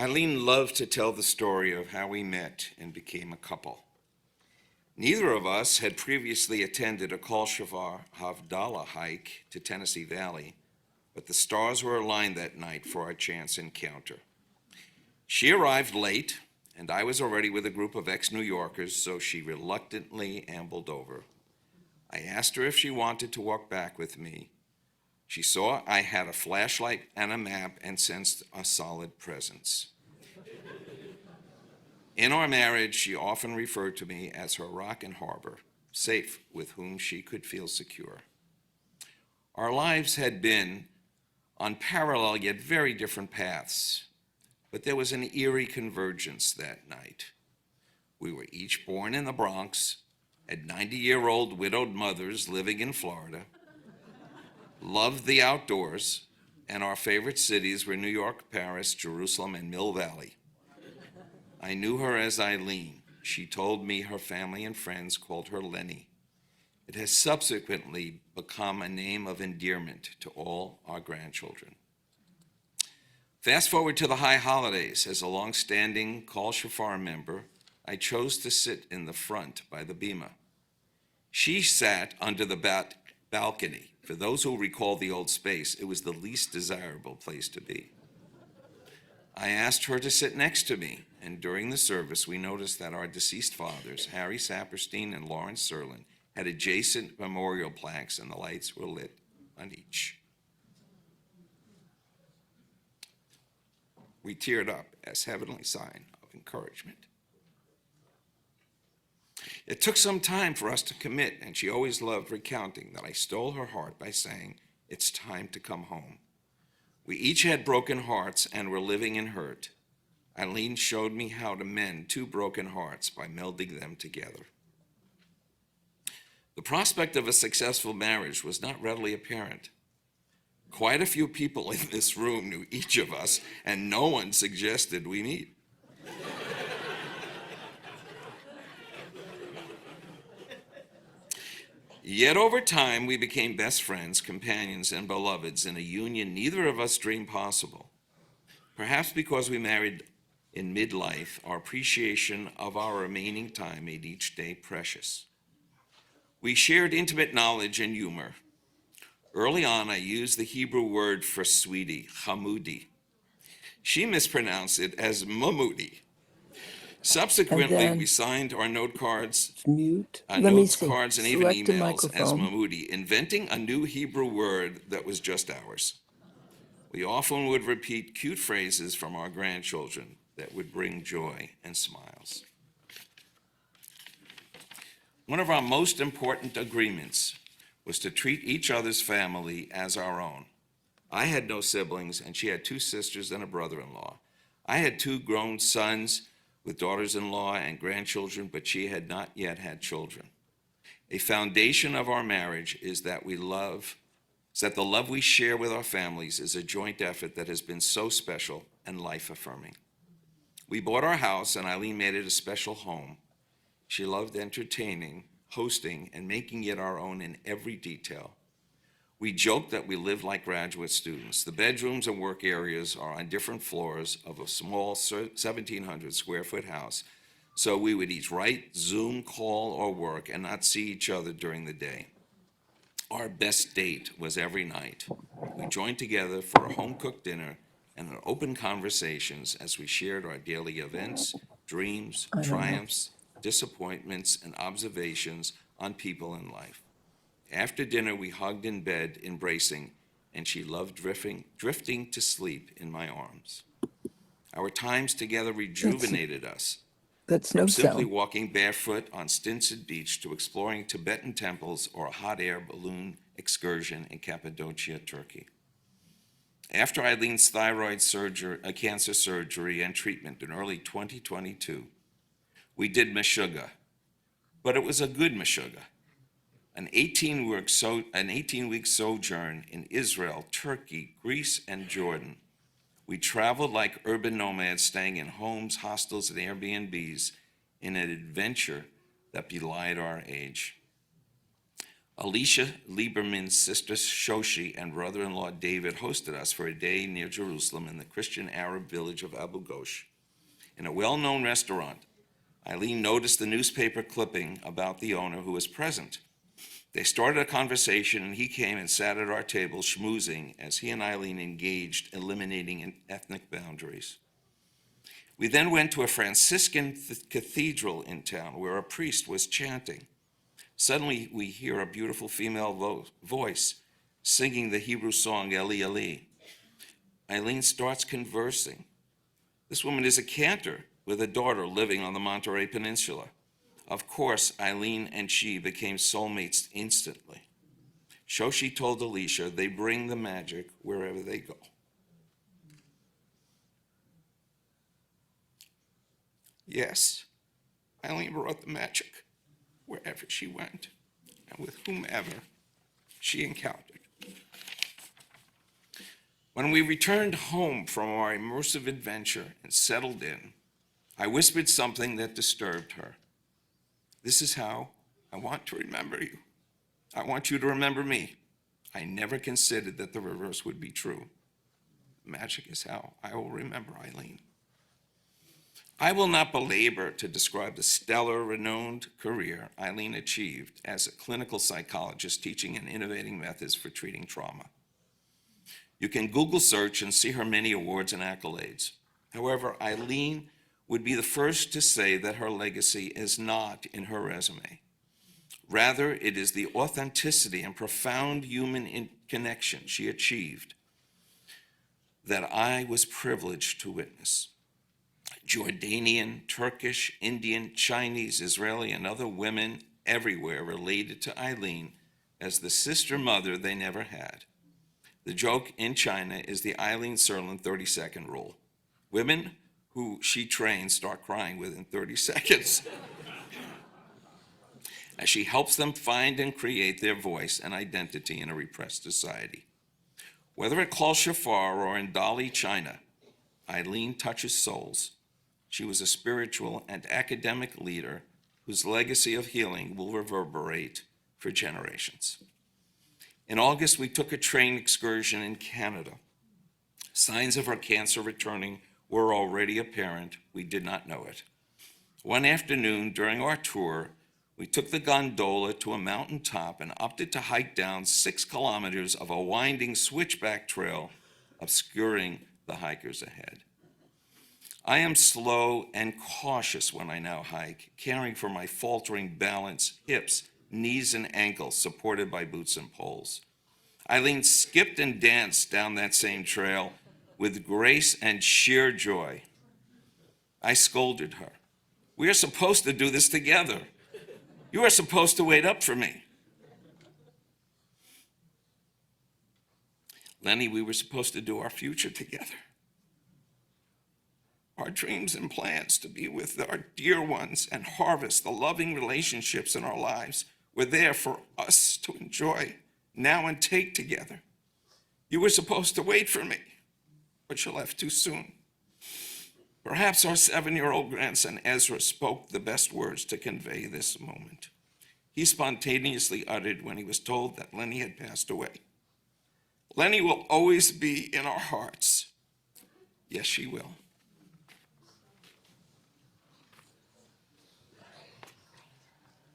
Eileen loved to tell the story of how we met and became a couple. Neither of us had previously attended a Kol Shavar Havdalah hike to Tennessee Valley, but the stars were aligned that night for our chance encounter. She arrived late, and I was already with a group of ex-New Yorkers, so she reluctantly ambled over. I asked her if she wanted to walk back with me. She saw I had a flashlight and a map and sensed a solid presence. In our marriage, she often referred to me as her rock and harbor, safe with whom she could feel secure. Our lives had been on parallel yet very different paths, but there was an eerie convergence that night. We were each born in the Bronx, had 90-year-old widowed mothers living in Florida, loved the outdoors, and our favorite cities were New York, Paris, Jerusalem, and Mill Valley. I knew her as Eileen. She told me her family and friends called her Lenny. It has subsequently become a name of endearment to all our grandchildren. Fast forward to the high holidays. As a long-standing Kol Shafar member, I chose to sit in the front by the bima. She sat under the balcony. For those who recall the old space, it was the least desirable place to be. I asked her to sit next to me, and during the service, we noticed that our deceased fathers, Harry Saperstein and Lawrence Serlin, had adjacent memorial plaques, and the lights were lit on each. We teared up as heavenly sign of encouragement. It took some time for us to commit, and she always loved recounting that I stole her heart by saying, "It's time to come home." We each had broken hearts and were living in hurt. Eileen showed me how to mend two broken hearts by melding them together. The prospect of a successful marriage was not readily apparent. Quite a few people in this room knew each of us, and no one suggested we meet. Yet over time, we became best friends, companions, and beloveds in a union neither of us dreamed possible. Perhaps because we married in midlife, our appreciation of our remaining time made each day precious. We shared intimate knowledge and humor. Early on, I used the Hebrew word for sweetie, Hamoudi. She mispronounced it as Mamoudi. Subsequently, we signed our note cards, cards, and even emails as Mamoudi, inventing a new Hebrew word that was just ours. We often would repeat cute phrases from our grandchildren that would bring joy and smiles. One of our most important agreements was to treat each other's family as our own. I had no siblings, and she had two sisters and a brother-in-law. I had two grown sons with daughters-in-law and grandchildren, but she had not yet had children. A foundation of our marriage is that the love we share with our families is a joint effort that has been so special and life-affirming. We bought our house, and Eileen made it a special home. She loved entertaining, hosting, and making it our own in every detail. We joke that we live like graduate students. The bedrooms and work areas are on different floors of a small 1,700 square foot house, so we would each write, Zoom, call, or work and not see each other during the day. Our best date was every night. We joined together for a home-cooked dinner and open conversations as we shared our daily events, dreams, triumphs, disappointments, and observations on people in life. After dinner, we hugged in bed, embracing, and she loved drifting to sleep in my arms. Our times together rejuvenated us. From simply walking barefoot on Stinson Beach to exploring Tibetan temples or a hot air balloon excursion in Cappadocia, Turkey. After Eileen's thyroid cancer surgery and treatment in early 2022, we did Meshuggah, but it was a good Meshuggah. An 18-week sojourn in Israel, Turkey, Greece, and Jordan. We traveled like urban nomads, staying in homes, hostels, and Airbnbs in an adventure that belied our age. Alicia Lieberman's sister Shoshi and brother-in-law David hosted us for a day near Jerusalem in the Christian Arab village of Abu Ghosh. In a well-known restaurant, Eileen noticed the newspaper clipping about the owner who was present. They started a conversation, and he came and sat at our table schmoozing as he and Eileen engaged, eliminating ethnic boundaries. We then went to a Franciscan cathedral in town where a priest was chanting. Suddenly, we hear a beautiful female voice singing the Hebrew song, Eli Eli. Eileen starts conversing. This woman is a cantor with a daughter living on the Monterey Peninsula. Of course, Eileen and she became soulmates instantly. Shoshi told Alicia they bring the magic wherever they go. Yes, Eileen brought the magic wherever she went and with whomever she encountered. When we returned home from our immersive adventure and settled in, I whispered something that disturbed her. This is how I want to remember you. I want you to remember me. I never considered that the reverse would be true. Magic is how I will remember Eileen. I will not belabor to describe the stellar, renowned career Eileen achieved as a clinical psychologist teaching and innovating methods for treating trauma. You can Google search and see her many awards and accolades. However, Eileen would be the first to say that her legacy is not in her resume. Rather, it is the authenticity and profound human connection she achieved that I was privileged to witness. Jordanian, Turkish, Indian, Chinese, Israeli, and other women everywhere related to Eileen as the sister mother they never had. The joke in China is the Eileen Serlin 30-second rule. Women who she trains start crying within 30 seconds as she helps them find and create their voice and identity in a repressed society. Whether at Klal Shafar or in Dali, China, Eileen touches souls. She was a spiritual and academic leader whose legacy of healing will reverberate for generations. In August, we took a train excursion in Canada. Signs of her cancer returning were already apparent. We did not know it. One afternoon during our tour, we took the gondola to a mountaintop and opted to hike down 6 kilometers of a winding switchback trail, obscuring the hikers ahead. I am slow and cautious when I now hike, caring for my faltering balance, hips, knees, and ankles supported by boots and poles. Eileen skipped and danced down that same trail with grace and sheer joy. I scolded her. We are supposed to do this together. You are supposed to wait up for me. Lenny, we were supposed to do our future together. Our dreams and plans to be with our dear ones and harvest the loving relationships in our lives were there for us to enjoy now and take together. You were supposed to wait for me, but you left too soon. Perhaps our 7-year-old grandson Ezra spoke the best words to convey this moment. He spontaneously uttered when he was told that Lenny had passed away. Lenny will always be in our hearts. Yes, she will.